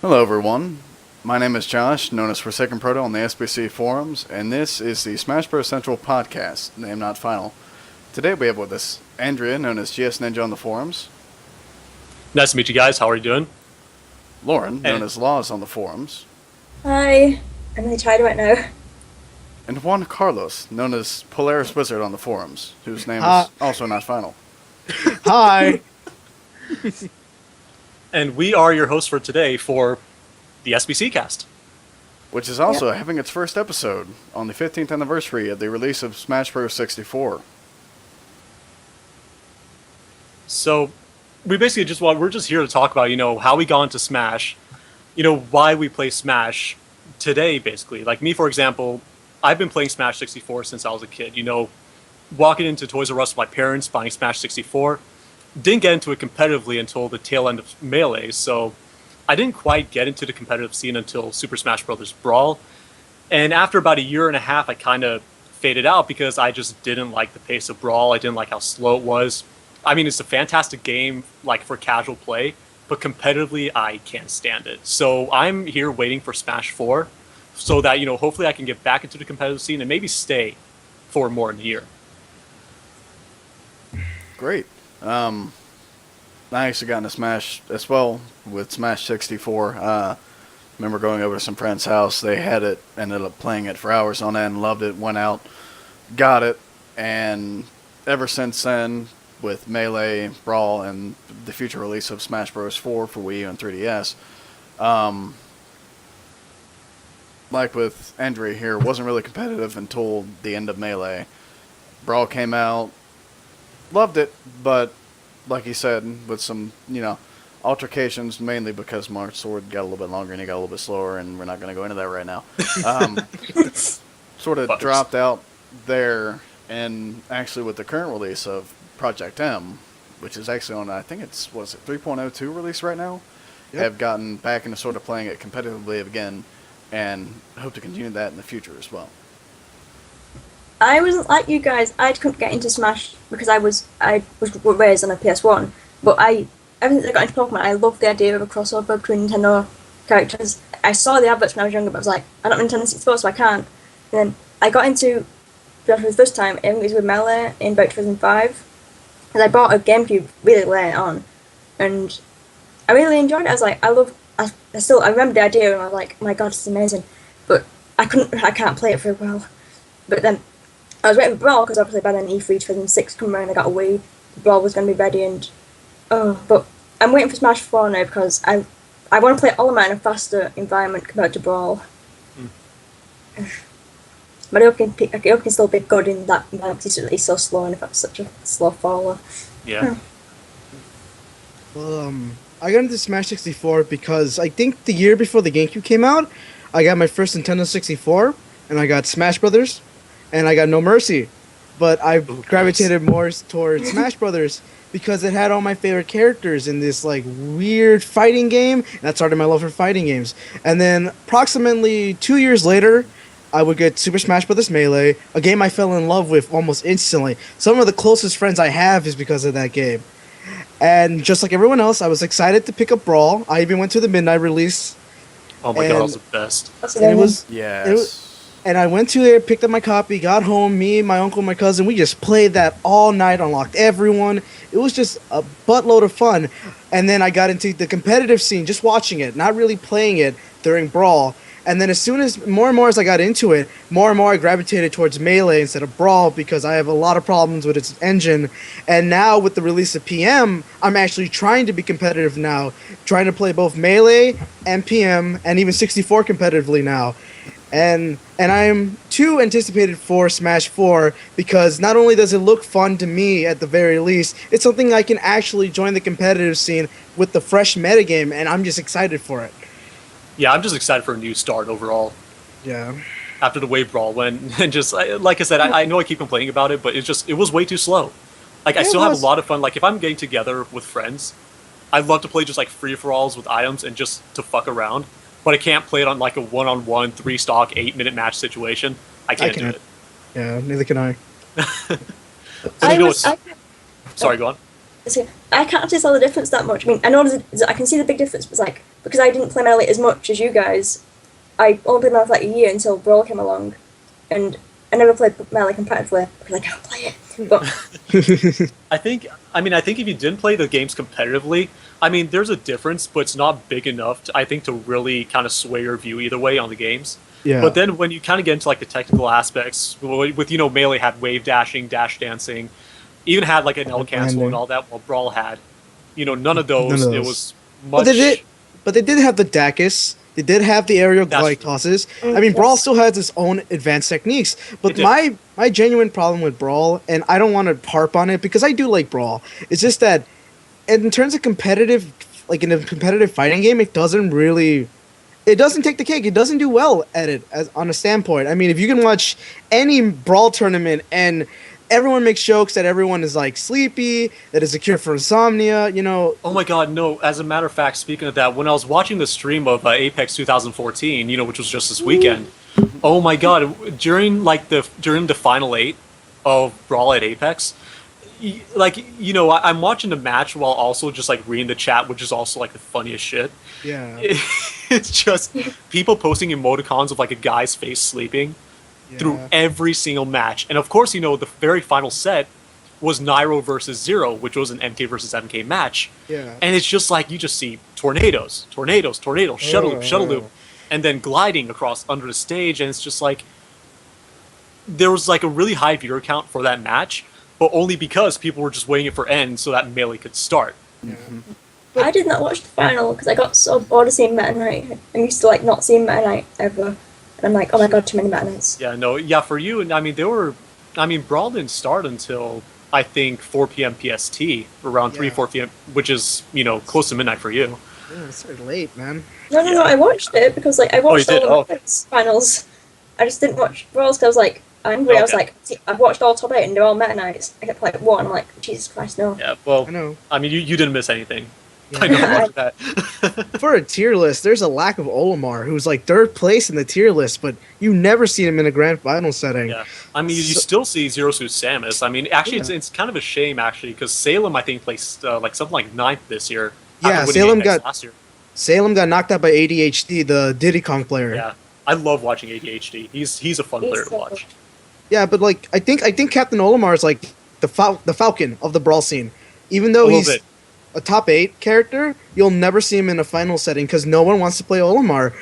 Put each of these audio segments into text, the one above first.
Hello everyone, my name is Josh, known as Forsaken Proto on the SBC forums, and this is the SmashBrosCentral podcast, name not final. Today we have with us Andrea, known as GS Ninja on the forums. Nice to meet you guys, how are you doing? Lauren, known as Laws on the forums. Hi, I'm really tired right now. And Juan Carlos, known as Polaris Wizard on the forums, whose name is also not final. Hi! And we are your hosts for today for the SBC cast. Which is also having its first episode on the 15th anniversary of the release of Smash Bros. 64. So, we're just here to talk about, how we got into Smash, why we play Smash today, basically. Like me, for example, I've been playing Smash 64 since I was a kid. Walking into Toys R Us with my parents, buying Smash 64. Didn't get into it competitively until the tail end of Melee, so I didn't quite get into the competitive scene until Super Smash Bros. Brawl. And after about a year and a half, I kind of faded out because I just didn't like the pace of Brawl. I didn't like how slow it was. I mean, it's a fantastic game, like, for casual play, but competitively, I can't stand it. So I'm here waiting for Smash 4 so that, hopefully I can get back into the competitive scene and maybe stay for more than a year. Great. I actually got into Smash as well with Smash 64. Remember going over to some friend's house. They had it, ended up playing it for hours on end, loved it, went out, got it, and ever since then, with Melee, Brawl, and the future release of Smash Bros. 4 for Wii U and 3DS, like with Andrea here, wasn't really competitive until the end of Melee. Brawl came out, loved it, but like he said, with some, altercations, mainly because Mark's sword got a little bit longer and he got a little bit slower, and we're not going to go into that right now. Sort of dropped out there, and actually with the current release of Project M, which is actually on, I think it's, 3.02 release right now, have gotten back into sort of playing it competitively again, and hope to continue that in the future as well. I wasn't like you guys. I couldn't get into Smash because I was raised on a PS1. But ever since I got into Pokemon, I loved the idea of a crossover between Nintendo characters. I saw the adverts when I was younger, but I was like, I don't have Nintendo 64, so I can't. And then I got into Smash for the first time. I think it was with Melee in about 2005. And I bought a GameCube really late on, and I really enjoyed it. I was like, I remember the idea, and I was like, oh my god, this is amazing. But I can't play it very well. But then I was waiting for Brawl, because obviously by then E3 2006 come around, I got a Wii, Brawl was going to be ready, and but I'm waiting for Smash 4 now, because I want to play all of mine in a faster environment compared to Brawl. But I hope it can still be good in that environment, because it's so slow, and if I'm such a slow faller. Yeah. Well, I got into Smash 64 because I think the year before the GameCube came out, I got my first Nintendo 64, and I got Smash Brothers, and I got No Mercy. But I gravitated more towards Smash Brothers because it had all my favorite characters in this like weird fighting game, and that started my love for fighting games. And then approximately 2 years later, I would get Super Smash Bros. Melee, a game I fell in love with almost instantly. Some of the closest friends I have is because of that game. And just like everyone else, I was excited to pick up Brawl. I even went to the midnight release. Oh my god, that was the best. And I went to there, picked up my copy, got home, me, my uncle, my cousin, we just played that all night, unlocked everyone. It was just a buttload of fun. And then I got into the competitive scene, just watching it, not really playing it during Brawl. And then as soon as, more and more as I got into it, more and more I gravitated towards Melee instead of Brawl because I have a lot of problems with its engine. And now with the release of PM, I'm actually trying to be competitive now, trying to play both Melee and PM and even 64 competitively now. And I am too anticipated for Smash 4 because not only does it look fun to me at the very least, it's something I can actually join the competitive scene with the fresh metagame, and I'm just excited for it. Yeah, I'm just excited for a new start overall. Yeah. After the Wave Brawl went, and just, like I said, I know I keep complaining about it, but it was way too slow. Like, I still have a lot of fun. Like, if I'm getting together with friends, I'd love to play just, like, free-for-alls with items and just to fuck around. But I can't play it on, like, a one-on-one, 3-stock, 8-minute match situation. I can't do it. Yeah, neither can I. Sorry, go on. I can't actually tell the difference that much. I mean, I know I can see the big difference, but it's like, because I didn't play Melee as much as you guys, I only played Melee for like a year until Brawl came along, and I never played Melee competitively because I can't play it. But I think if you didn't play the games competitively, I mean, there's a difference, but it's not big enough, I think, to really kind of sway your view either way on the games. Yeah. But then when you kind of get into like the technical aspects, with Melee had wave dashing, dash dancing, even had like an L cancel and all that, while Brawl had, none of those. It was much. But they did have the Dacus. They did have the aerial glide tosses. I mean, Brawl still has its own advanced techniques. But my genuine problem with Brawl, and I don't want to harp on it because I do like Brawl, it's just that in terms of competitive, like in a competitive fighting game, it doesn't take the cake. It doesn't do well at it on a standpoint. I mean, if you can watch any Brawl tournament and everyone makes jokes that everyone is like sleepy, that it's a cure for insomnia, Oh my god, no. As a matter of fact, speaking of that, when I was watching the stream of Apex 2014, which was just this weekend, oh my god, during the final 8 of Brawl at Apex, I'm watching the match while also just like reading the chat, which is also like the funniest shit. Yeah. It's just people posting emoticons of like a guy's face sleeping through every single match. And of course, the very final set was Nairo versus Zero, which was an MK versus MK match. Yeah. And it's just like you just see tornadoes, shuttle loop, and then gliding across under the stage, and it's just like there was like a really high viewer count for that match, but only because people were just waiting it for end so that Melee could start. Mm-hmm. I did not watch the final because I got so bored of seeing Meta Knight. I'm used to like not seeing Meta Knight ever. And I'm like, oh my god, too many Meta Knights. Yeah, for you, and I mean, Brawl didn't start until I think 4 p.m. PST, around 4 p.m., which is, close to midnight for you. Yeah, it's sort of late, man. No, I watched it because like I watched all the finals. I just didn't watch Brawls because I was like angry. Okay. I was like, see, I've watched all top 8 and they're all Meta Knights. I kept like 1. I'm like, Jesus Christ, no. Yeah, well, I know. I mean, you didn't miss anything. Yeah. I know about that. For a tier list, there's a lack of Olimar, who's like 3rd place in the tier list, but you never seen him in a grand final setting. Yeah, I mean, you still see Zero Suit Samus. I mean, actually, it's kind of a shame, actually, because Salem, I think, placed like something like 9th this year. Yeah, Salem got knocked out by ADHD, the Diddy Kong player. Yeah, I love watching ADHD. He's a fun player to watch. Yeah, but like I think Captain Olimar is like the Falcon of the Brawl scene. Even though he's a top 8 character, you'll never see him in a final setting because no one wants to play Olimar,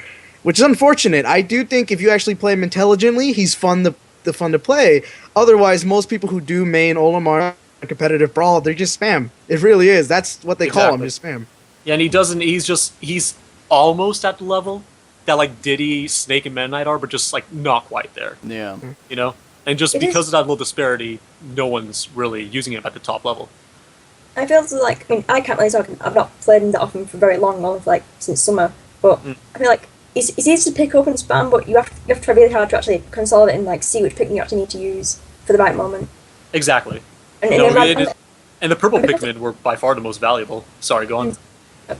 which is unfortunate. I do think if you actually play him intelligently, he's fun to play. Otherwise, most people who do main Olimar competitive Brawl, they're just spam. It really is. That's what they call him, just spam. Yeah, and he's almost at the level that like Diddy, Snake, and Meta Knight are, but just like not quite there. Yeah. And just because of that little disparity, no one's really using him at the top level. I feel like, I can't really talk. I've not played him that often for very long, only like since summer. But I feel like it's easy to pick up and spam, but you have to try really hard to actually consolidate and like see which pick you actually need to use for the right moment. Exactly. And the purple Pikmin were by far the most valuable. Sorry, go on.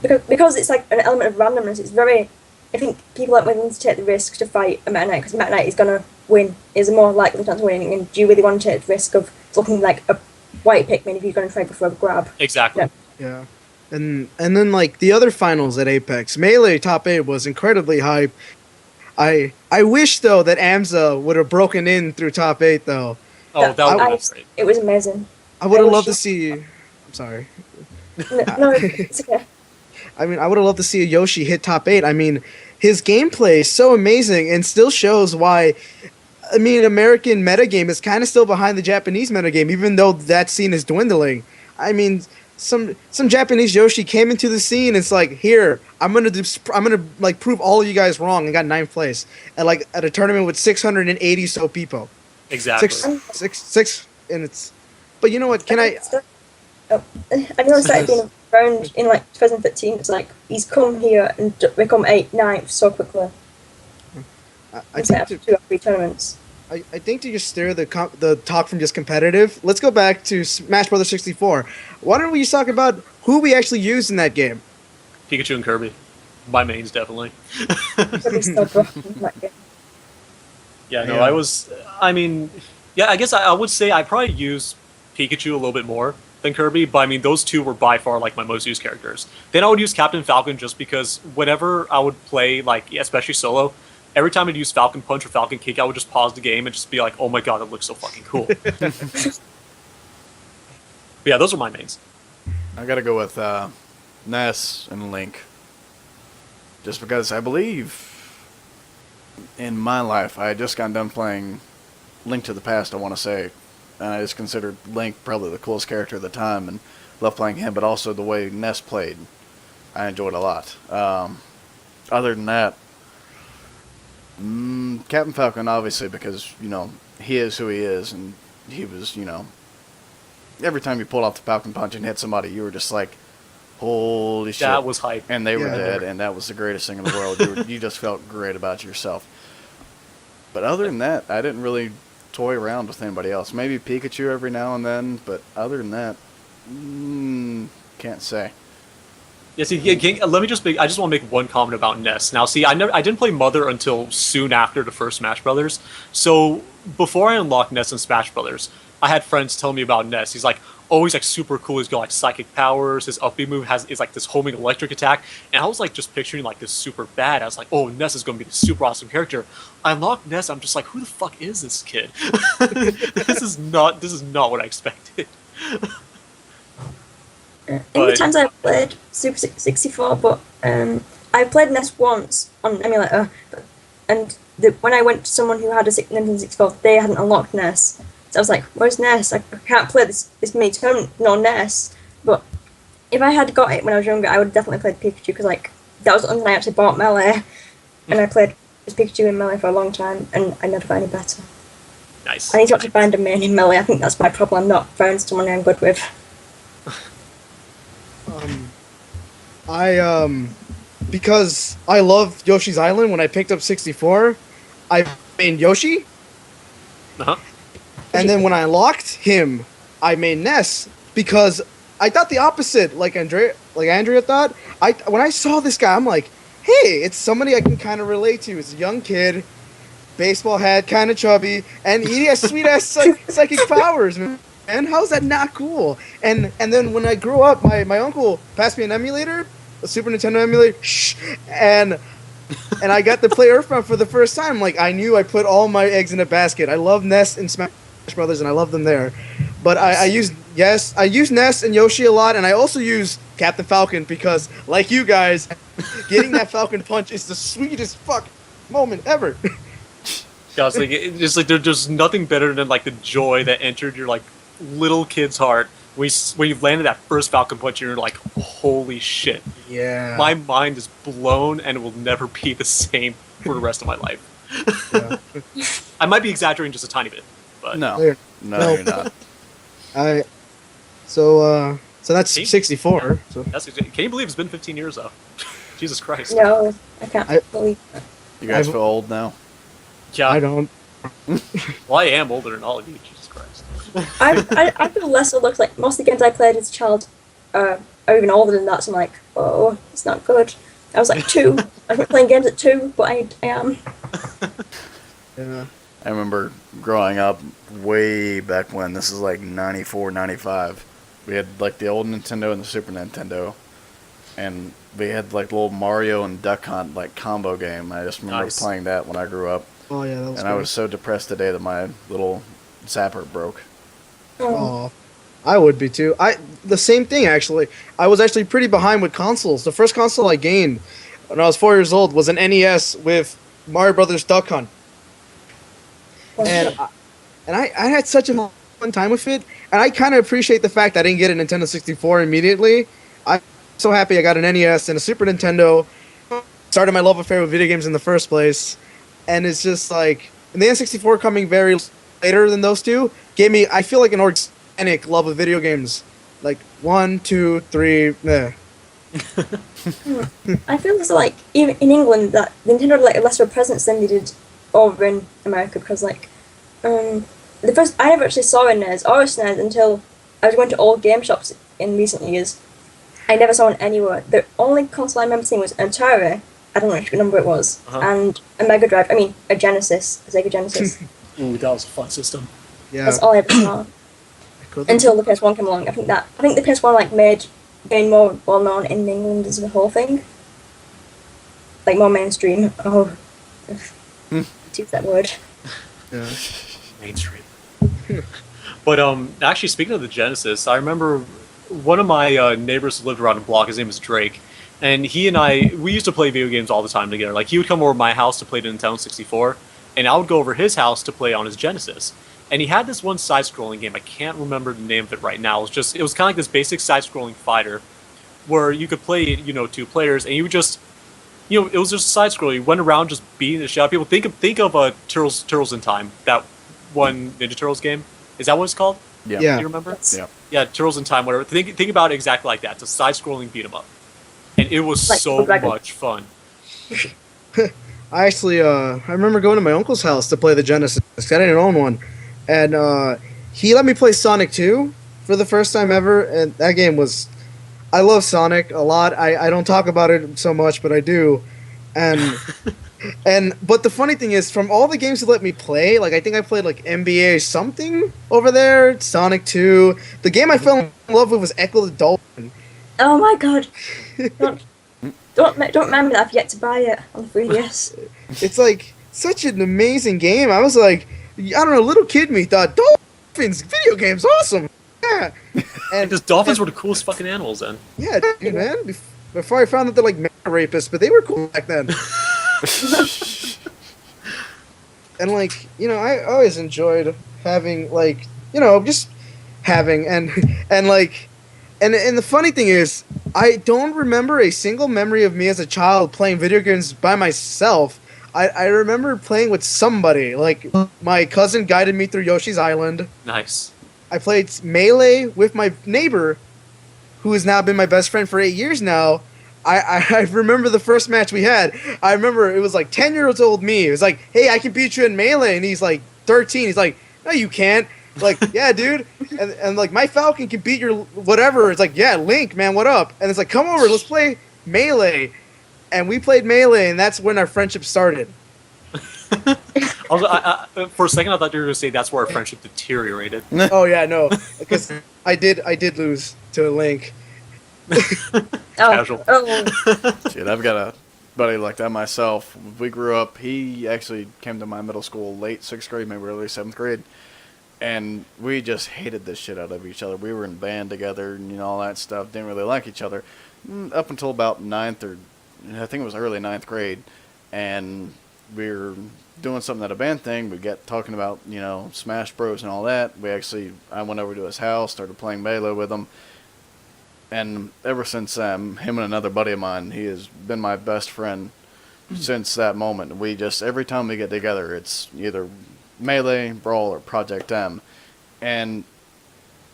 Because it's like an element of randomness. It's very. I think people aren't willing to take the risk to fight a Meta Knight because Meta Knight is gonna win. Is a more likely chance of winning. And do you really want to take the risk of looking like a white Pikmin if you're going to try for a grab? Exactly. Yeah. And then like the other finals at Apex, Melee top 8 was incredibly hype. I wish though that Amza would have broken in through top 8 though. Oh, that would be great. It was amazing. I would have loved to see. I'm sorry. No, it's okay. I mean, I would have loved to see a Yoshi hit top 8. I mean, his gameplay is so amazing and still shows why. I mean, American metagame is kind of still behind the Japanese metagame, even though that scene is dwindling. I mean, some Japanese Yoshi came into the scene. It's like, here, I'm gonna like prove all of you guys wrong, and got 9th place at a tournament with 680 so people. Exactly. Six, and it's. But you know what? Can I? I know I started being around in like 2013. It's like he's come here and become 9th so quickly. I think 2 or 3 tournaments. I think to just steer the talk from just competitive, let's go back to Smash Brothers 64. Why don't we just talk about who we actually used in that game? Pikachu and Kirby. My mains, definitely. Kirby's so broken in that game. Yeah, no, I guess I would say I probably use Pikachu a little bit more than Kirby, but I mean, those two were by far like my most used characters. Then I would use Captain Falcon just because whenever I would play, like especially solo, every time I'd use Falcon Punch or Falcon Kick, I would just pause the game and just be like, "Oh my god, that looks so fucking cool." But yeah, those are my mains. I gotta go with Ness and Link. Just because I believe in my life, I had just got done playing Link to the Past, I want to say. And I just considered Link probably the coolest character at the time and loved playing him, but also the way Ness played, I enjoyed a lot. Other than that, Captain Falcon, obviously, because, he is who he is, and he was, every time you pulled off the Falcon Punch and hit somebody, you were just like, holy shit. That was hype. And they were dead, and that was the greatest thing in the world. You just felt great about yourself. But other than that, I didn't really toy around with anybody else. Maybe Pikachu every now and then, but other than that, can't say. Yeah, see, let me I just want to make one comment about Ness. Now, see, I didn't play Mother until soon after the first Smash Brothers. So before I unlocked Ness in Smash Brothers, I had friends tell me about Ness. He's like, oh, he's like super cool. He's got like psychic powers. His up B move is like this homing electric attack. And I was like just picturing like this super bad. I was like, oh, Ness is going to be this super awesome character. I unlocked Ness. I'm just like, who the fuck is this kid? This is not what I expected. In the times I've played Super 64, but I played Ness once on emulator, when I went to someone who had a Nintendo 64, they hadn't unlocked Ness. So I was like, where's Ness? I can't play this me term, no Ness. But if I had got it when I was younger, I would have definitely played Pikachu, because like that was the only time I actually bought Melee, and I played as Pikachu in Melee for a long time, and I never got any better. Nice. I need to actually find a main in Melee. I think that's my problem. I'm not found someone I'm good with. Because I loved Yoshi's Island when I picked up 64, I made Yoshi. Uh-huh. And then when I unlocked him, I made Ness because I thought the opposite, like Andrea thought. When I saw this guy, I'm like, hey, it's somebody I can kind of relate to. It's a young kid, baseball hat, kind of chubby, and he has sweet ass psychic powers, man. And how's that not cool? And then when I grew up, my uncle passed me an emulator, a Super Nintendo emulator, and I got to play Earthbound for the first time. Like, I knew I put all my eggs in a basket. I love Ness and Smash Brothers, and I love them there. But I use Ness and Yoshi a lot, and I also use Captain Falcon because, like you guys, getting that Falcon Punch is the sweetest fuck moment ever. Yeah, it's like there's nothing better than like the joy that entered your like little kid's heart when you landed that first Falcon Punch, and you're like, holy shit. Yeah. My mind is blown, and it will never be the same for the rest of my life. Yeah. I might be exaggerating just a tiny bit, but No, you're not. So that's 64. So. Can you believe it's been 15 years though? Jesus Christ. No, I can't believe that. You guys feel old now? Yeah. I don't. Well, I am older than all of you. Jesus Christ. I feel less older, like most of the games I played as a child are even older than that, so I'm like, oh, it's not good. I was like 2. I was playing games at 2, but I am. Yeah. I remember growing up way back when. This is like 94, 95. We had like the old Nintendo and the Super Nintendo, and we had like little Mario and Duck Hunt like combo game. I just remember playing that when I grew up. Oh yeah, that was. And I was so depressed the day that my little zapper broke. Oh, I would be too. The same thing actually. I was actually pretty behind with consoles. The first console I gained when I was 4 years old was an NES with Mario Brothers Duck Hunt, and I had such a fun time with it. And I kind of appreciate the fact I didn't get a Nintendo 64 immediately. I'm so happy I got an NES and a Super Nintendo. Started my love affair with video games in the first place, and it's just like, and the N64 coming very later than those two gave me, I feel like, an organic love of video games. Like 1, 2, 3, meh. I feel as like even in England that Nintendo had like less of a presence than they did over in America, because like the first I never actually saw a NES or a SNES until I was going to old game shops in recent years. I never saw one anywhere. The only console I remember seeing was an Atari. I don't know which number it was, and a Mega Drive. I mean, a Genesis, a Sega Genesis. Ooh, that was a fun system. Yeah. That's all I ever saw. until the PS1 came along. I think the PS1 like made game more well known in England as a whole thing, like more mainstream. Oh, use that word. Yeah. Mainstream. But actually, speaking of the Genesis, I remember one of my neighbors who lived around the block. His name was Drake, and he and we used to play video games all the time together. Like he would come over to my house to play the Nintendo 64, and I would go over his house to play on his Genesis. And he had this one side-scrolling game. I can't remember the name of it right now. It was kind of like this basic side-scrolling fighter, where you could play, 2 players, and you would just, it was just a side-scroller. You went around just beating the shit out of people. Think of Turtles in Time, that one Ninja Turtles game. Is that what it's called? Yeah. Yeah. Do you remember? Yeah. Yeah, Turtles in Time, whatever. Think about it exactly like that. It's a side-scrolling beat 'em up, and it was Like so Dragon. much fun. I actually, I remember going to my uncle's house to play the Genesis. I didn't own one, and he let me play Sonic 2 for the first time ever, and that game was. I love Sonic a lot. I don't talk about it so much, but I do, and but the funny thing is, from all the games he let me play, like I think I played like NBA something over there, Sonic 2. The game I fell in love with was Echo the Dolphin. Oh my god! Don't remind me that I've yet to buy it on 3DS. It's like such an amazing game. I was like, I don't know, little kid me thought dolphins video games awesome. Yeah, and Because dolphins were the coolest fucking animals then. yeah, dude, man. Before I found that they're like man rapists, but they were cool back then. And like, I always enjoyed having like, just having and like, and the funny thing is, I don't remember a single memory of me as a child playing video games by myself. I remember playing with somebody. Like my cousin guided me through Yoshi's Island. Nice. I played Melee with my neighbor, who has now been my best friend for 8 years now. I remember the first match we had. I remember it was like 10-year-old me. It was like, hey, I can beat you in Melee. And he's like 13. He's like, no, you can't. Like, yeah, dude. And like, my Falcon can beat your whatever. It's like, yeah, Link, man, what up? And it's like, come over, let's play Melee. And we played Melee, and that's when our friendship started. For a second, I thought you were going to say that's where our friendship deteriorated. Oh, yeah, no. Because I did lose to Link. Casual. Oh. Shit, I've got a buddy like that myself. We grew up. He actually came to my middle school late 6th grade, maybe early 7th grade. And we just hated the shit out of each other. We were in band together and all that stuff. Didn't really like each other. Up until about 9th or I think it was early 9th grade. And we were doing something at a band thing. We got talking about, Smash Bros and all that. I went over to his house, started playing Melee with him. And ever since him and another buddy of mine, he has been my best friend since that moment. We just, every time we get together, it's either Melee, Brawl, or Project M. And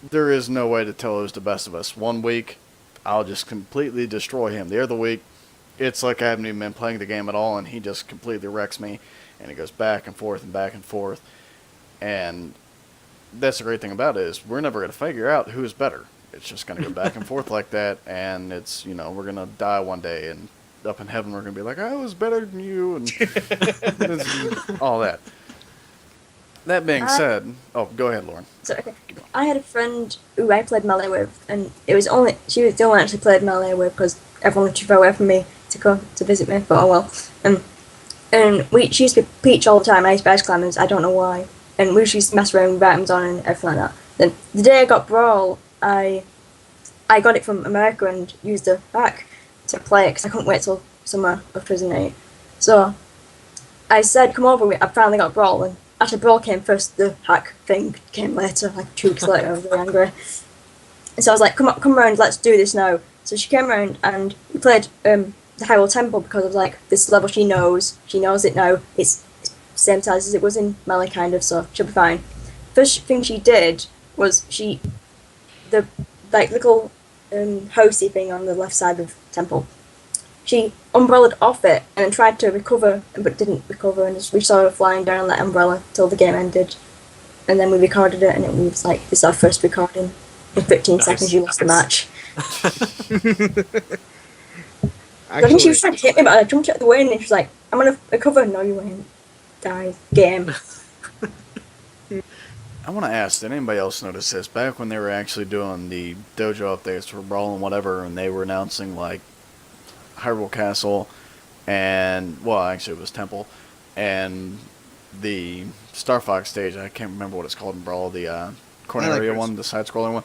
there is no way to tell who's the best of us. One week, I'll just completely destroy him. The other week, it's like I haven't even been playing the game at all, and he just completely wrecks me. And it goes back and forth and back and forth. And that's the great thing about it is we're never going to figure out who's better. It's just going to go back and forth like that, and it's, we're going to die one day, and up in heaven we're going to be like, I was better than you, and all that. That being said, go ahead, Lauren. So, okay. I had a friend who I played Melee with, and she was the only one I actually played Melee with because everyone was too far away from me to come to visit me, but oh well. And she used to be Peach all the time. I used to be Ice Climbers, I don't know why. And we used to mess around with items on and everything like that. Then the day I got Brawl, I got it from America and used the pack to play it because I couldn't wait till summer of 2008. So I said, come over, I finally got Brawl, and actually Brawl came first, the hack thing came later, like 2 weeks later. I was very angry. And so I was like, come around, let's do this now. So she came around and we played the Hyrule Temple because I was like, this level she knows it now, it's same size as it was in Melee kind of, so she'll be fine. First thing she did was the little hosey thing on the left side of the temple. She umbrellaed off it and then tried to recover, but didn't recover, and we saw her flying down on that umbrella till the game ended. And then we recorded it, and it was like, this is our first recording. In 15 seconds, you lost the match. I think she was trying to hit me, but I jumped out of the way, and she was like, I'm gonna recover. No, you won't. Die. Game. I want to ask, did anybody else notice this? Back when they were actually doing the dojo updates for Brawl and whatever, and they were announcing, like, Hyrule Castle, and, well, actually it was Temple, and the Star Fox stage, I can't remember what it's called in Brawl, the Corneria one, the side-scrolling one.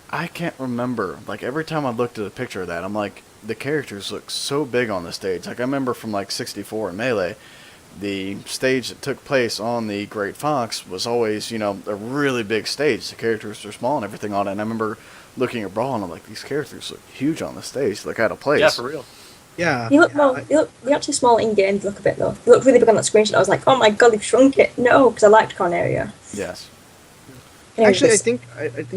I can't remember. Like, every time I looked at a picture of that, I'm like, the characters look so big on the stage. Like, I remember from, like, 64 in Melee, the stage that took place on the Great Fox was always, you know, a really big stage. The characters are small and everything on it. And I remember looking at Brawl and I'm like, these characters look huge on the stage, like out of place. Yeah, for real. Yeah. They're actually small in game. They look a bit though. They look really big on that screenshot. I was like, oh my god, they've shrunk it. No, because I liked Corneria. Yes. Actually, I think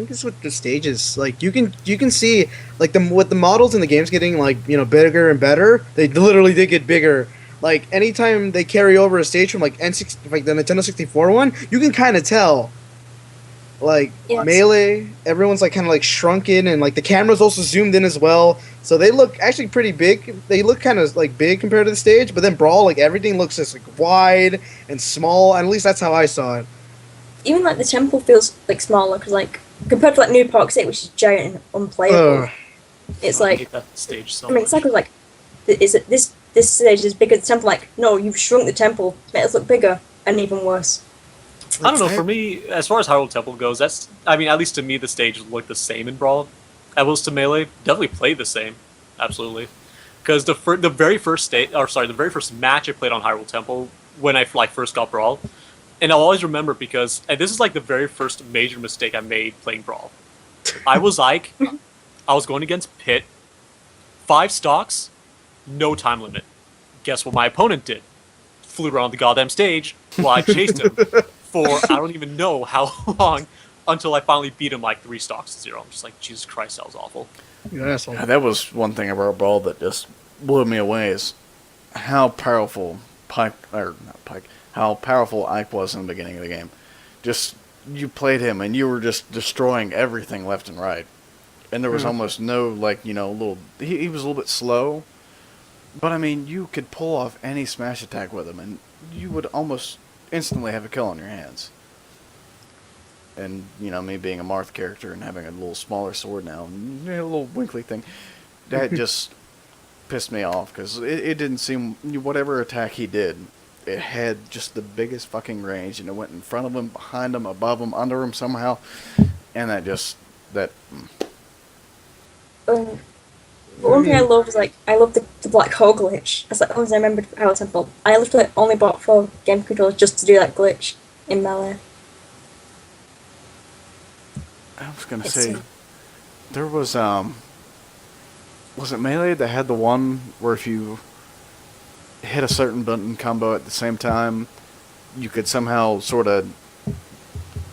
it's with the stages. Like you can see like with the models in the game's getting like, you know, bigger and better. They literally did get bigger. Like anytime they carry over a stage from like N6, like the Nintendo 64 one, you can kind of tell. Like Melee, everyone's like kind of like shrunken, and like the camera's also zoomed in as well. So they look actually pretty big. They look kind of like big compared to the stage, but then Brawl, like everything looks just like wide and small. And at least that's how I saw it. Even like the temple feels like smaller because like compared to like New Park City, which is giant and unplayable, it's I like hate that stage so I mean, much. it's like this stage is bigger than the temple. Like no, you've shrunk the temple, made it look bigger and even worse. I don't know. For me, as far as Hyrule Temple goes, that's, I mean, at least to me, the stages look the same in Brawl. As was to Melee, definitely played the same, absolutely. Because the very first the very first match I played on Hyrule Temple when I like first got Brawl, and I'll always remember because, and this is like the very first major mistake I made playing Brawl. I was like, I was going against Pit, 5 stocks, no time limit. Guess what my opponent did? Flew around the goddamn stage while I chased him for I don't even know how long until I finally beat him like 3 stocks to 0. I'm just like, Jesus Christ, that was awful. Yeah, That was one thing about Brawl that just blew me away is how powerful how powerful Ike was in the beginning of the game. Just, you played him and you were just destroying everything left and right. And there was almost no, like, you know, he was a little bit slow. But, I mean, you could pull off any smash attack with him, and you would almost instantly have a kill on your hands. And, you know, me being a Marth character and having a little smaller sword now, and a little winkly thing, that just pissed me off, because it didn't seem, whatever attack he did, it had just the biggest fucking range, and it went in front of him, behind him, above him, under him somehow, and One thing I love is like I love the black hole glitch. That's like the only thing I remembered how it's simple. I literally only bought 4 game controllers just to do that glitch in Melee. I was gonna say, there was it Melee that had the one where if you hit a certain button combo at the same time, you could somehow sort of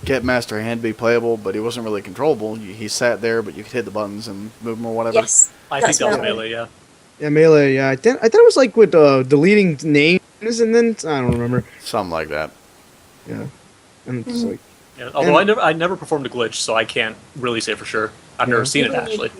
get Master Hand to be playable, but he wasn't really controllable. He sat there, but you could hit the buttons and move him or whatever. Yes, I think that was Melee, yeah. Yeah, Melee. Yeah, I thought it was like with deleting names, and then I don't remember. Something like that. Yeah, and it's like. Yeah, although I never performed a glitch, so I can't really say for sure. I've never seen it actually.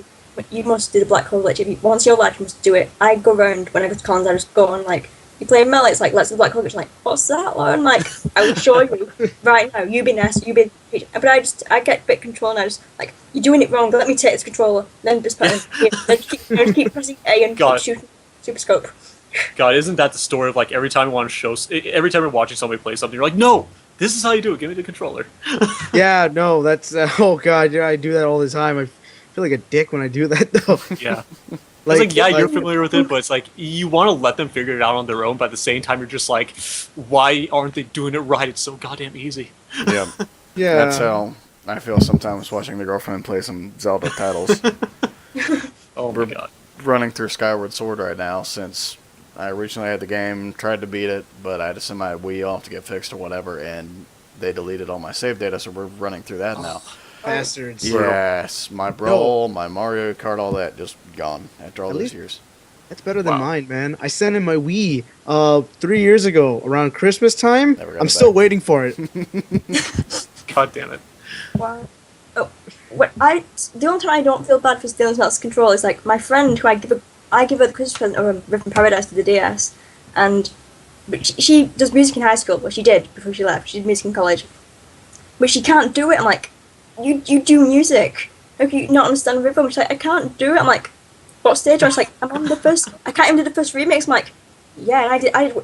You must do the black hole glitch. Once you're live, you must do it. I go around when I go to cons. I just go on like, you play Melee. It's like, let's do the black hole glitch. Like, what's that one? Like, I will show you right now. You be nice. You be. But I get bit control and I just like, you're doing it wrong. Let me take this controller. Then just then keep pressing A and keep shooting super scope. God, isn't that the story of like every time you're watching somebody play something, you're like, no, this is how you do it. Give me the controller. Yeah, no, that's oh god, yeah, I do that all the time. I feel like a dick when I do that though. Yeah. You're familiar with it, but it's like you want to let them figure it out on their own, but at the same time, you're just like, why aren't they doing it right? It's so goddamn easy. Yeah. Yeah. That's how I feel sometimes watching the girlfriend play some Zelda titles. Oh my god. Running through Skyward Sword right now since I originally had the game, tried to beat it, but I had to send my Wii off to get fixed or whatever, and they deleted all my save data, so we're running through that now. Bastards. Yes, my Brawl, my Mario Kart, all that just gone after all those years. That's better than mine, man. I sent in my Wii 3 years ago around Christmas time. I'm still waiting for it. God damn it. Wow. Oh, the only time I don't feel bad for stealing Smelt's control is like my friend who I give her the Christmas present of a Rift in Paradise for the DS, but she does music in high school. Well, she did before she left. She did music in college. but she can't do it. I'm like, you do music. How can you not understand rhythm? She's like, I can't do it. I'm like, what stage? I was like, I'm on the first. I can't even do the first remix. I'm like, yeah, and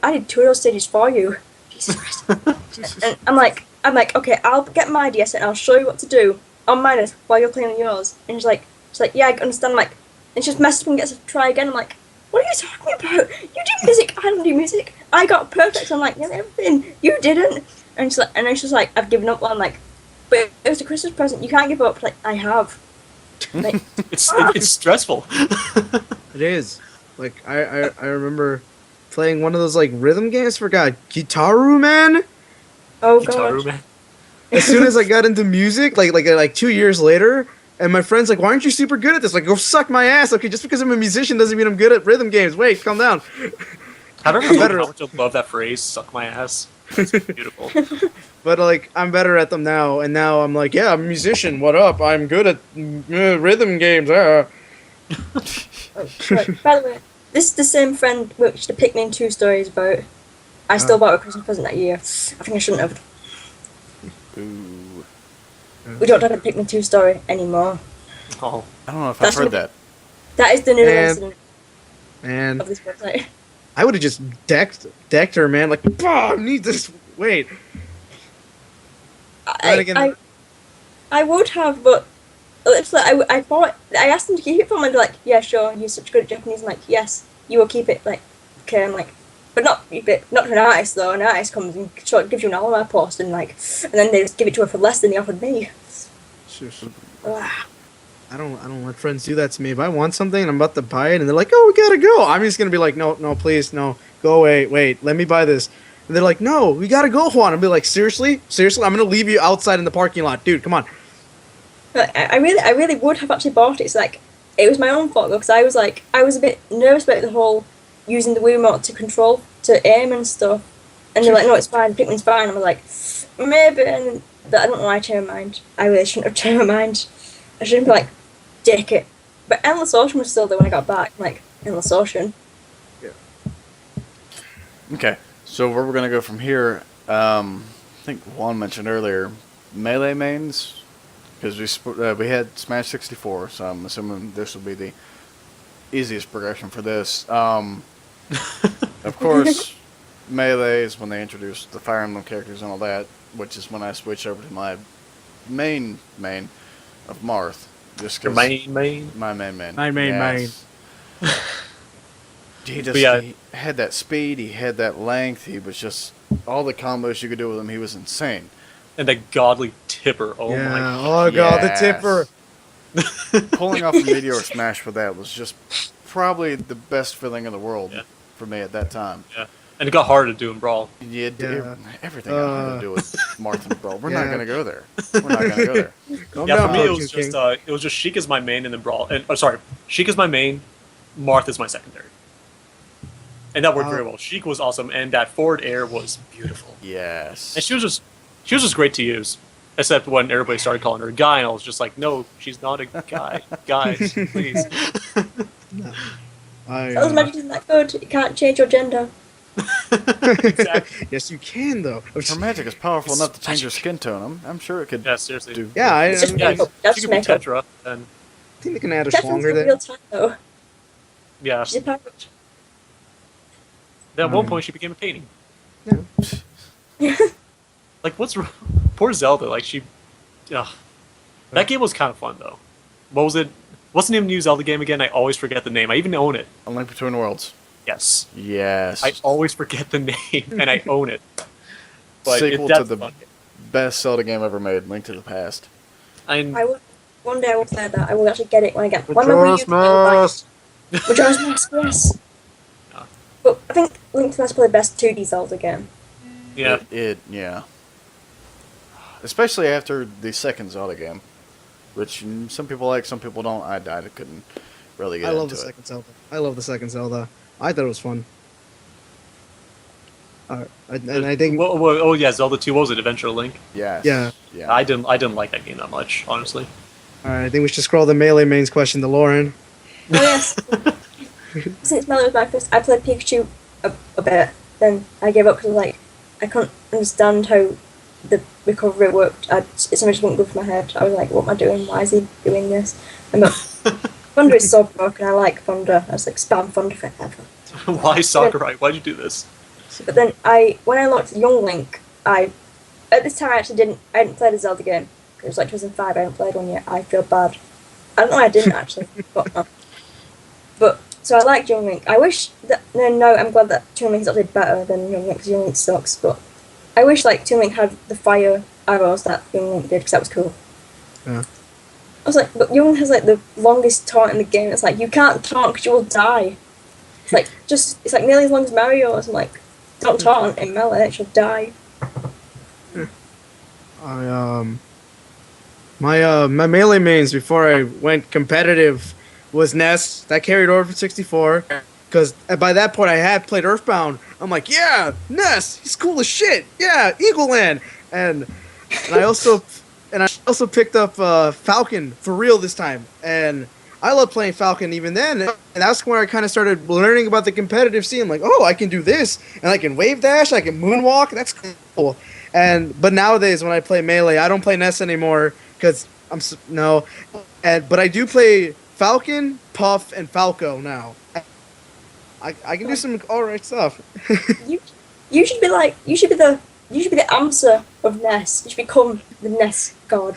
I did 2 of those stages for you. Jesus Christ. And I'm like, okay, I'll get my DS and I'll show you what to do on mine while you're playing on yours. And she's like, yeah, I understand. I'm like, and she just messes up and gets to try again. I'm like, what are you talking about? You do music. I don't do music. I got perfect. I'm like, yeah, everything. You didn't. And she's like, I've given up. I'm like, but it was a Christmas present. You can't give up. Like, I have. Like, It's stressful. It is. Like I remember playing one of those like rhythm games. Forgot Gitaru Man. oh Gitaru, god. man. As soon as I got into music, like 2 years later, and my friend's like, "Why aren't you super good at this?" Like, go suck my ass. Okay, just because I'm a musician doesn't mean I'm good at rhythm games. Wait, calm down. I don't know better. how much I love that phrase, "suck my ass." It's beautiful. But like, I'm better at them now, and now I'm like, yeah, I'm a musician. What up? I'm good at rhythm games. Oh, right. By the way, this is the same friend which the Pikmin 2 story is about. I still bought a Christmas present that year. I think I shouldn't have. Ooh. We don't have a Pikmin 2 story anymore. Oh, I don't know if That's I've heard what- that. That is the new And- incident And of this website. I would have just decked her, man. Like, I need this. Wait. Then again- I would have, but it's like I thought I asked them to keep it for me, and they're like, yeah, sure, you're such good at Japanese. I'm like, yes, you will keep it. Like, okay, I'm like, but not keep it, not to an artist though. An artist comes and gives you an Alma post, and then they just give it to her for less than they offered me. Shush. Ugh. I don't let friends do that to me. If I want something and I'm about to buy it, and they're like, "Oh, we gotta go," I'm just gonna be like, "No, please, no, go away. Wait, let me buy this." And they're like, "No, we gotta go, Juan." I'll be like, "Seriously, I'm gonna leave you outside in the parking lot, dude. Come on." But I really would have actually bought it. It's like it was my own fault because I was a bit nervous about the whole using the Wii remote to aim and stuff. And they're like, "No, it's fine. Pikmin's fine." I was like, "Maybe," but I don't know why I changed my mind. I really shouldn't have changed my mind. I shouldn't be like, "Dick it." But Endless Ocean was still there when I got back. I'm like, Endless Ocean. Okay, so where we're gonna go from here? I think Juan mentioned earlier Melee mains, because we had Smash 64, so I'm assuming this will be the easiest progression for this. Of course, Melee is when they introduced the Fire Emblem characters and all that, which is when I switched over to my main of Marth. Just your 'cause main. my main. My main. He But yeah. he had that speed, he had that length, he was just, all the combos you could do with him, he was insane. And the godly tipper. Oh yeah. my. Oh god, the Yes. tipper. Pulling off a Meteor Smash with that was just probably the best feeling in the world Yeah. for me at that time. Yeah. And it got harder to do in Brawl. Yeah, Yeah. everything I had to do with Martha and Brawl. We're not Yeah. going to go there. We're not going to go there. Calm Yeah, down, for me it Pokemon was King. just Sheik is my main and then Brawl. And Sheik is my main, Marth is my secondary. And that worked very well. Sheik was awesome, and that forward air was beautiful. Yes. And she was just great to use. Except when everybody started calling her a guy, and I was just like, no, she's not a guy. Guys, please. Those magic isn't that good. You can't change your gender. Exactly. Yes, you can though. Her magic is powerful It's enough to change her magic. skin tone. I'm sure it could Yeah, seriously. do. Yeah, I It's just Yeah, makeup. That's she just could be makeup. Tetra, and think they can add a Stefan's longer in there. real time though. yeah. She's a pirate. Then at one point she became a painting. Yeah. Like, what's wrong? Poor Zelda, like, she... Ugh. That game was kind of fun, though. What was it? What's the name of the new Zelda game again? I always forget the name. I even own it. A Link Between Worlds. Yes. Yes. I always forget the name, and I own it. But Sequel to that's the fun. best Zelda game ever made, Link to the Past. I will. One day I will play that. I will actually get it when I get. When my Majora's Wii U comes Mask. back. Majora's Mask, yes. Yeah. But I think Link to the Past is probably the best 2D Zelda game. Yeah. Yeah. Especially after the second Zelda game, which some people like, some people don't. I couldn't really get I love into the it. second Zelda. I love the second Zelda. I thought it was fun. And I think Oh, yeah, Zelda 2, what was it? Adventure Link? Yes. Yeah. Yeah. I didn't like that game that much, honestly. Alright, I think we should scroll the Melee mains question to Lauren. Oh yes. Since Melody was my first, I played Pikachu a bit. Then I gave up because like I couldn't understand how the recovery worked. Something just wouldn't go through my head. I was like, what am I doing? Why is he doing this? And Thunder is so broken. I like Thunder. I was like, spam Thunder forever. Why Sakurai? Why'd you do this? But then when I looked at Young Link, at this time I hadn't played a Zelda game. It was like 2005, I hadn't played one yet. I feel bad. I don't know why I didn't actually, but so I liked Young Link. I wish that, no, I'm glad that Young Link is actually better than Young Link, because Young Link sucks, but I wish like Young Link had the fire arrows that Young Link did, because that was cool. Yeah. I was like, but Young Link has like the longest taunt in the game. It's like, you can't taunt because you will die. It's like, it's like nearly as long as Mario's. I'm like, don't taunt in Melee, she'll die. My Melee mains before I went competitive was Ness. That carried over from 64. Because by that point I had played Earthbound. I'm like, yeah, Ness, he's cool as shit. Yeah, Eagle Land. And I also picked up Falcon for real this time. And I love playing Falcon even then. And that's where I kind of started learning about the competitive scene. I'm like, oh, I can do this. And I can wave dash. I can moonwalk. That's cool. But nowadays when I play Melee, I don't play Ness anymore because but I do play Falcon, Puff, and Falco now. I can do some alright stuff. You should be the answer of Ness. You should become the Ness god.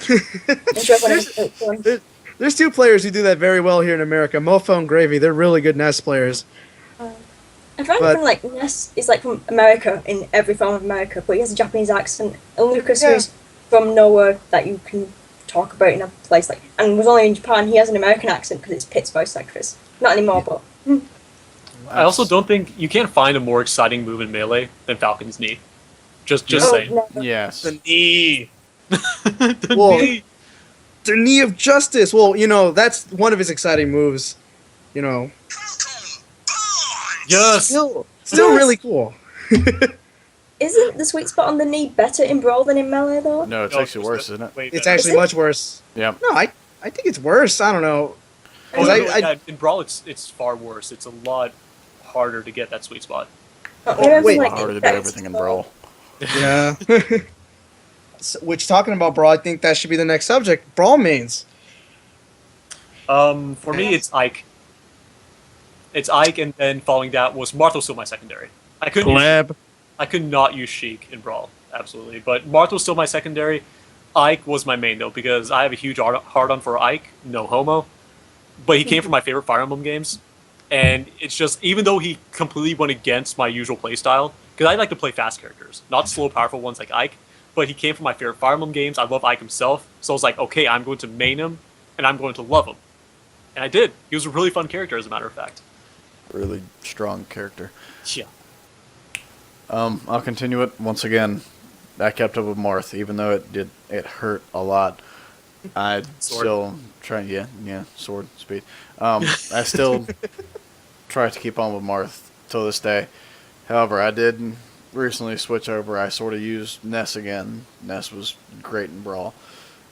There's two players who do that very well here in America, Mofo and Gravy. They're really good Ness players. I'm trying to think like Ness is like from America in every form of America, but he has a Japanese accent. And Lucas, who's from nowhere that you can talk about in a place like, and was only in Japan, he has an American accent because it's Pitt's voice actress. Not anymore, but. I also don't think you can't find a more exciting move in Melee than Falcon's knee. Just saying. Never. Yes. The knee. Knee. The knee of justice. Well, that's one of his exciting moves. Yes. Still really cool. Isn't the sweet spot on the knee better in Brawl than in Melee though? No, it's actually worse, isn't it? It's actually much worse. Yeah. No, I think it's worse. I don't know. In Brawl, it's far worse. It's a lot harder to get that sweet spot. Wait. Harder to do everything in Brawl. Yeah. Which, talking about Brawl, I think that should be the next subject. Brawl mains. For me, it's Ike. It's Ike, and then following that was Marth was still my secondary. I could not use Sheik in Brawl, absolutely. But Marth was still my secondary. Ike was my main, though, because I have a huge hard-on for Ike, no homo. But he came from my favorite Fire Emblem games. And it's just, even though he completely went against my usual playstyle, because I like to play fast characters, not slow, powerful ones like Ike, but he came from my favorite Fire Emblem games. I love Ike himself. So I was like, okay, I'm going to main him, and I'm going to love him. And I did. He was a really fun character, as a matter of fact. Really strong character. Yeah. I'll continue it once again. I kept up with Marth, even though it hurt a lot. I still try, sword speed. I still try to keep on with Marth till this day. However, I did recently switch over. I sort of used Ness again. Ness was great in Brawl.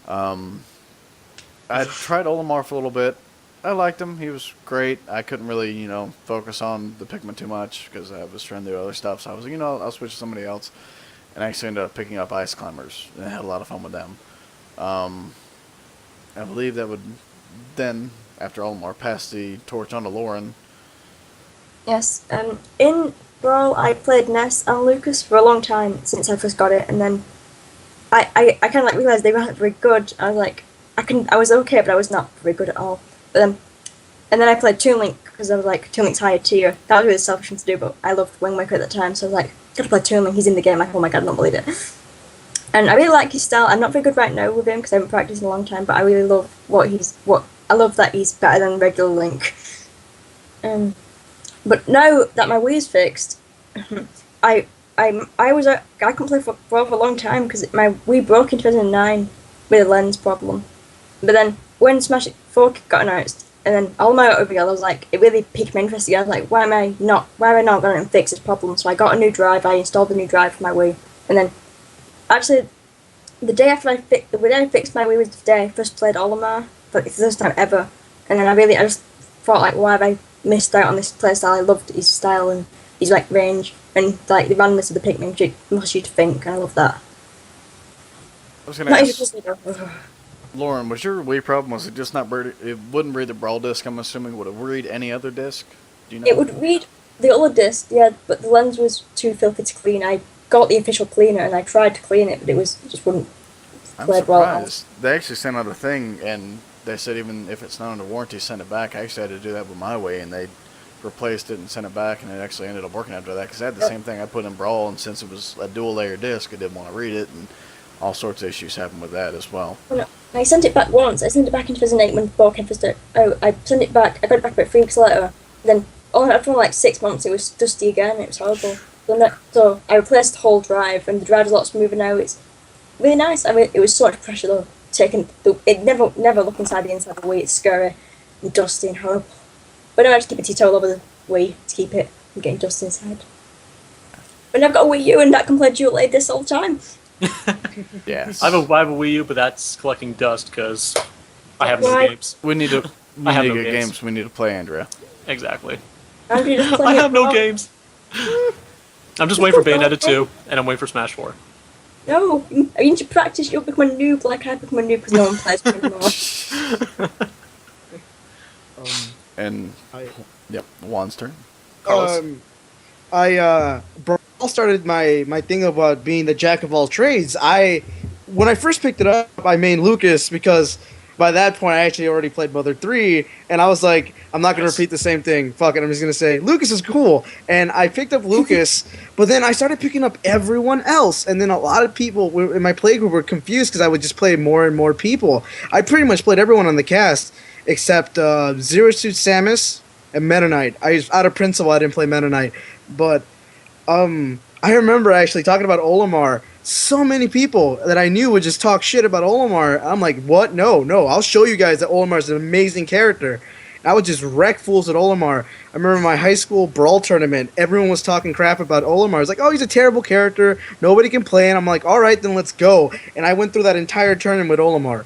I tried Olimar for a little bit. I liked him. He was great. I couldn't really, focus on the Pikmin too much because I was trying to do other stuff. So I was like, I'll switch to somebody else. And I actually ended up picking up Ice Climbers. And I had a lot of fun with them. I believe that would then, after Olimar, pass the torch on to Lauren. Yes. In Brawl, I played Ness and Lucas for a long time since I first got it, and then I kind of realized they weren't very good. I was like, I was okay, but I was not very good at all. But and then I played Toon Link because I was like, Toon Link's higher tier. That was really selfish thing to do, but I loved Wind Waker at the time, so I was like, gotta play Toon Link. He's in the game. Like, oh my god, I don't believe it. And I really like his style. I'm not very good right now with him because I haven't practiced in a long time, but I really love I love that he's better than regular Link. But now that my Wii's fixed, I couldn't play for a long time because my Wii broke in 2009 with a lens problem. But then when Smash 4 got announced, and then all my over again, I was like, it really piqued my interest again. I was like, why am I not going to fix this problem? So I got a new drive. I installed the new drive for my Wii, and then actually, the day I fixed my Wii was the day I first played Olimar, but it's the first time ever. And then I just thought, like, why have I missed out on this playstyle? I loved his style and his range and the randomness of the Pikmin, which it forced you to think, and I love that. was gonna Not ask, even just Lauren, was your Wii problem? Was it just not read? It wouldn't read the Brawl disc. I'm assuming. Would it read any other disc? Do you know? It would read the other disc, yeah, but the lens was too filthy to clean. I got the official cleaner and I tried to clean it, but it just wouldn't I'm clear well. surprised. They actually sent out a thing, and they said even if it's not under warranty, send it back. I actually had to do that with my Wii, and they replaced it and sent it back, and it actually ended up working after that. Because I had the same thing I put in Brawl, and since it was a dual-layer disc, it didn't want to read it, and all sorts of issues happened with that as well. Oh, no. I sent it back once. I sent it back in 2008 when the ball came first out. I sent it back. I got it back about 3 weeks later. Then, after like 6 months, it was dusty again. It was horrible. So I replaced the whole drive, and the drive's a lot smoother now. It's really nice. I mean, it was so much pressure though. It never look inside the inside of the Wii. It's scary and dusty and horrible. But no, I just keep a tea towel over the Wii to keep it from getting dust inside. But I've got a Wii U, and that can play dual layer disc all the time. Yes. I have a Wii U, but that's collecting dust because I have no Why? games. We need to. We I have need to no get games. games. We need to play Andrea. Exactly. Andrew just I playing have it no now. games. I'm just waiting for Bayonetta 2, and I'm waiting for Smash 4. No, you need to practice. You'll become a noob like I become a noob because no one plays me anymore. And yep, Juan's turn. Carlos? Brawl started my thing about being the jack of all trades. When I first picked it up, I made Lucas because by that point I actually already played Mother 3, and I was like, I'm not going to repeat the same thing. Fuck it, I'm just going to say, Lucas is cool. And I picked up Lucas, but then I started picking up everyone else, and then a lot of people in my playgroup were confused because I would just play more and more people. I pretty much played everyone on the cast except Zero Suit Samus and Meta Knight. Out of principle, I didn't play Meta Knight, but I remember actually talking about Olimar. So many people that I knew would just talk shit about Olimar. I'm like, what? No, I'll show you guys that Olimar is an amazing character. And I would just wreck fools at Olimar. I remember my high school Brawl tournament, everyone was talking crap about Olimar. I was like, oh, he's a terrible character. Nobody can play. And I'm like, all right, then let's go. And I went through that entire tournament with Olimar.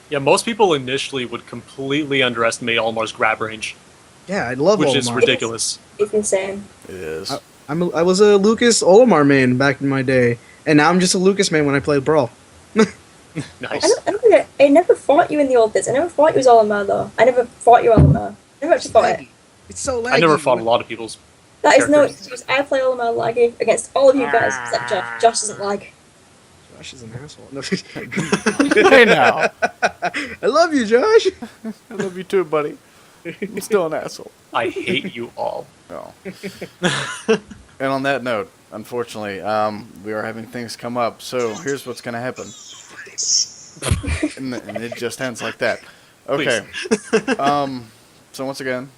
Yeah, most people initially would completely underestimate Olimar's grab range, Yeah, I love which Olimar. is ridiculous. It's insane. It is. I was a Lucas Olimar main back in my day. And now I'm just a Lucas main when I play Brawl. Nice. I never fought you in the old days. I never fought you as Olimar though. I never fought you Olimar. I never actually fought it. It's so laggy. I never fought a lot of people's. That is no characters. excuse. I play Olimar laggy against all of you guys except Josh. Josh doesn't lag. Josh is an asshole. No. Hey now. I love you, Josh. I love you too, buddy. I'm still an asshole. I hate you all. No. And on that note, unfortunately, we are having things come up. So here's what's going to happen. And it just ends like that. Okay. So once again,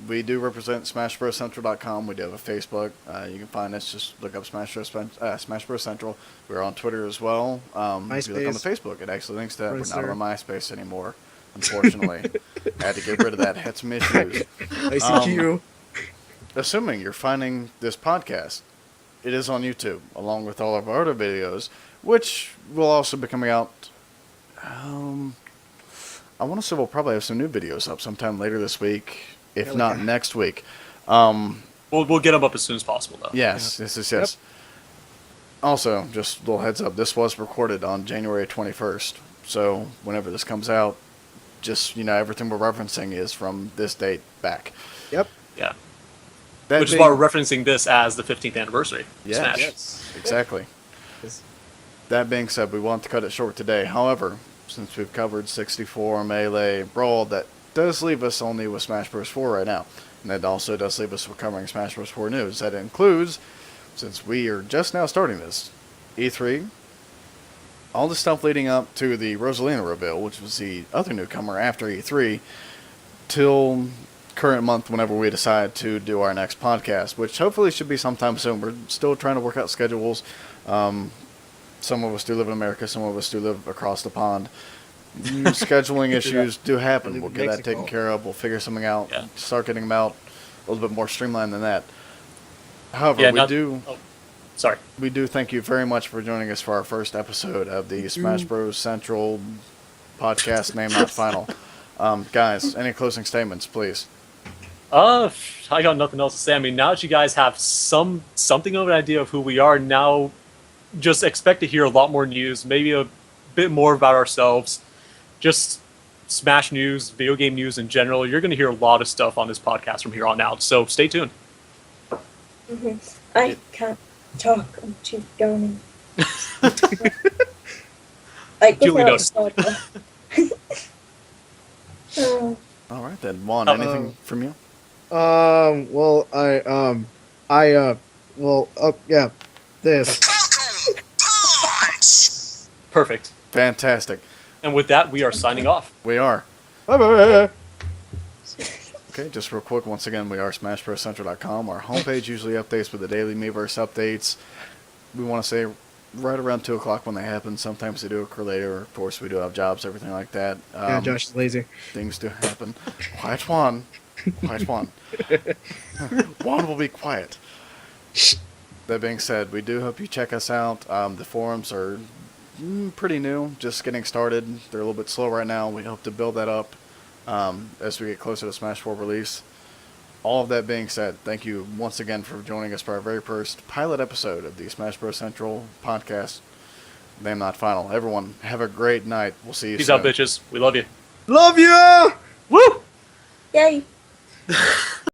we do represent SmashBrosCentral.com. We do have a Facebook. You can find us. Just look up Smash Bros Central. We're on Twitter as well. If you look on the Facebook, it actually links to that. We're not on MySpace anymore, unfortunately. I had to get rid of that. Had some issues. I see you. Assuming you're finding this podcast, it is on YouTube, along with all of our other videos, which will also be coming out. I want to say we'll probably have some new videos up sometime later this week, if not next week. We'll get them up as soon as possible, though. Yes, yes. Yep. Also, just a little heads up, this was recorded on January 21st, so whenever this comes out, just, everything we're referencing is from this date back. Yep. Yeah. That Which is why we're referencing this as the 15th anniversary of Yes. Smash. Yes. Exactly. That being said, we want to cut it short today. However, since we've covered 64, Melee, Brawl, that does leave us only with Smash Bros. 4 right now. And that also does leave us with covering Smash Bros. 4 news. That includes, since we are just now starting this, E3, all the stuff leading up to the Rosalina reveal, which was the other newcomer after E3, till current month whenever we decide to do our next podcast, which hopefully should be sometime soon. We're still trying to work out schedules. Some of us do live in America, some of us do live across the pond. Scheduling issues do happen. We'll get that taken care of. We'll figure something out. Yeah. Start getting them out a little bit more streamlined than that. However, we do thank you very much for joining us for our first episode of the Smash Bros Central podcast, name not final. Guys, any closing statements, please? I got nothing else to say. I mean, now that you guys have something of an idea of who we are, now just expect to hear a lot more news, maybe bit more about ourselves, just Smash news, video game news in general. You're going to hear a lot of stuff on this podcast from here on out, so stay tuned. I can't talk. I'm too going. Like, Julie knows. All right then, Juan. Anything from you? Yeah, this. Perfect. Fantastic. And with that, we are signing off. We are. Bye-bye. Okay, just real quick, once again, we are SmashBrosCentral.com. Our homepage usually updates with the daily Miiverse updates. We want to say right around 2 o'clock when they happen. Sometimes they do occur later. Of course, we do have jobs, everything like that. Yeah, Josh is lazy. Things do happen. Quiet, Juan. Quiet, Juan. Juan will be quiet. That being said, we do hope you check us out. The forums are pretty new, just getting started. They're a little bit slow right now. We hope to build that up as we get closer to Smash 4 release. All of that being said, thank you once again for joining us for our very first pilot episode of the Smash Bros. Central podcast. Name Not Final. Everyone, have a great night. We'll see you soon. Peace out, bitches. We love you. Love you! Woo! Yay.